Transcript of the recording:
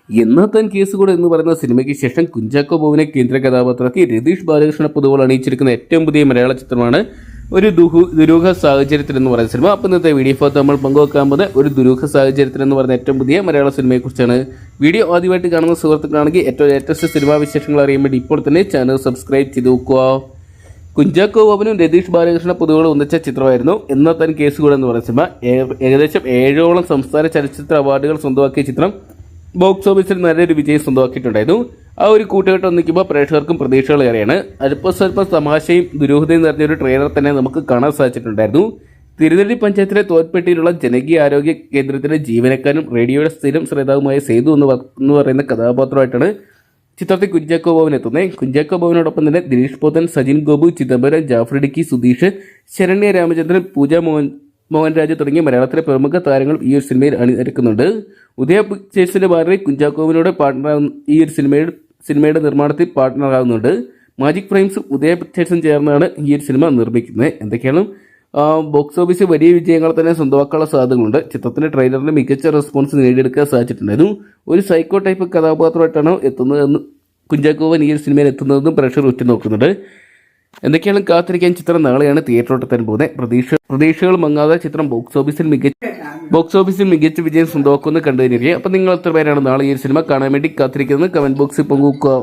എന്നാത്താൻ കേസുകൂടെ എന്ന് പറയുന്ന സിനിമയ്ക്ക് ശേഷം കുഞ്ചാക്കോ ബോബനെ കേന്ദ്ര കഥാപാത്രമാക്കി രതീഷ് ബാലകൃഷ്ണ പൊതുവൾ അണിയിച്ചിരിക്കുന്ന ഏറ്റവും പുതിയ മലയാള ചിത്രമാണ് ഒരു ദുരൂഹ സാഹചര്യത്തിൽ എന്ന് പറയുന്ന സിനിമ. അപ്പോൾ ഇന്നത്തെ വീഡിയോ ഭാഗത്ത് നമ്മൾ പങ്കുവെക്കാൻ പോകുന്ന ഒരു ദുരൂഹ സാഹചര്യത്തിൽ എന്ന് പറയുന്ന ഏറ്റവും പുതിയ മലയാള സിനിമയെക്കുറിച്ചാണ്. വീഡിയോ ആദ്യമായിട്ട് കാണുന്ന സുഹൃത്തുക്കളാണെങ്കിൽ ഏറ്റവും ലേറ്റസ്റ്റ് സിനിമാ വിശേഷങ്ങൾ അറിയാൻ വേണ്ടി ഇപ്പോൾ തന്നെ ചാനൽ സബ്സ്ക്രൈബ് ചെയ്ത് നോക്കുക. കുഞ്ചാക്കോ ബോബനും രതീഷ് ബാലകൃഷ്ണ പൊതുവൾ ഒന്നിച്ച ചിത്രമായിരുന്നു എന്നാത്താൻ കേസുകൂടെ എന്ന് പറയുന്ന സിനിമ. ഏകദേശം 7ഓളം സംസ്ഥാന ചലച്ചിത്ര അവാർഡുകൾ സ്വന്തമാക്കിയ ചിത്രം ബോക്സ് ഓഫീസിൽ നല്ലൊരു വിജയം സ്വന്തമാക്കിയിട്ടുണ്ടായിരുന്നു. ആ ഒരു കൂട്ടുകെട്ട് ഒന്നിക്കുമ്പോൾ പ്രേക്ഷകർക്കും പ്രതീക്ഷകളേറെയാണ്. അല്പസ്വല്പം തമാശയും ദുരൂഹതയും നിറഞ്ഞൊരു ട്രെയിലർ തന്നെ നമുക്ക് കാണാൻ സാധിച്ചിട്ടുണ്ടായിരുന്നു. തിരുനെല്ലി പഞ്ചായത്തിലെ തോൽപ്പെട്ടിയിലുള്ള ജനകീയ ആരോഗ്യ കേന്ദ്രത്തിലെ ജീവനക്കാരും റേഡിയോയുടെ സ്ഥിരം ശ്രോതാവുമായ സേതു എന്ന് പറയുന്ന കഥാപാത്രമായിട്ടാണ് ചിത്രത്തിൽ കുഞ്ചാക്കോ ബോബൻ എത്തുന്നത്. കുഞ്ചാക്കോ ബോബനോടൊപ്പം തന്നെ ദിനേഷ് പോത്തൻ, സജിൻ ഗോപു, ചിദംബരം, ജാഫർ ഇടുക്കി, സുധീഷ്, ശരണ്യ രാമചന്ദ്രൻ, പൂജ മോഹൻരാജ് തുടങ്ങിയ മലയാളത്തിലെ പ്രമുഖ താരങ്ങൾ ഈ ഒരു സിനിമയിൽ അണിനിരക്കുന്നുണ്ട്. ഉദയ പിക്ചേഴ്സിന്റെ ഭാര്യ കുഞ്ചാക്കോവിനോട് പാർട്ട്ണർ ഈ ഒരു സിനിമയുടെ നിർമ്മാണത്തിൽ പാർട്ട്ണറാകുന്നുണ്ട്. മാജിക് ഫ്രെയിംസും ഉദയ പിക്ചേഴ്സും ചേർന്നാണ് ഈ ഒരു സിനിമ നിർമ്മിക്കുന്നത്. എന്തൊക്കെയാണ് ബോക്സ് ഓഫീസിൽ വലിയ വിജയങ്ങൾ തന്നെ സ്വന്തമാക്കാനുള്ള സാധ്യതകളുണ്ട്. ചിത്രത്തിന്റെ ട്രെയിലറിന് മികച്ച റെസ്പോൺസ് നേടിയെടുക്കാൻ സാധിച്ചിട്ടുണ്ടായിരുന്നു. ഒരു സൈക്കോ ടൈപ്പ് കഥാപാത്രമായിട്ടാണ് എത്തുന്നതെന്ന് കുഞ്ചാക്കോവൻ ഈ ഒരു സിനിമയിൽ എത്തുന്നതെന്നും പ്രേക്ഷകർ ഉറ്റുനോക്കുന്നുണ്ട്. എന്തൊക്കെയാണ് കാത്തിരിക്കാൻ ചിത്രം നാളെയാണ് തിയേറ്ററിലെത്താൻ പോകുന്നത്. പ്രതീക്ഷകൾ മങ്ങാതെ ചിത്രം ബോക്സ് ഓഫീസിൽ മികച്ച വിജയം സ്വന്തമാക്കുമെന്ന് കണ്ടുകഴിഞ്ഞിരിക്കുക. അപ്പം നിങ്ങൾ എത്ര പേരാണ് നാളെ ഈ സിനിമ കാണാൻ വേണ്ടി കാത്തിരിക്കുന്നത്? കമന്റ് ബോക്സിൽ പങ്കുവെക്കുക.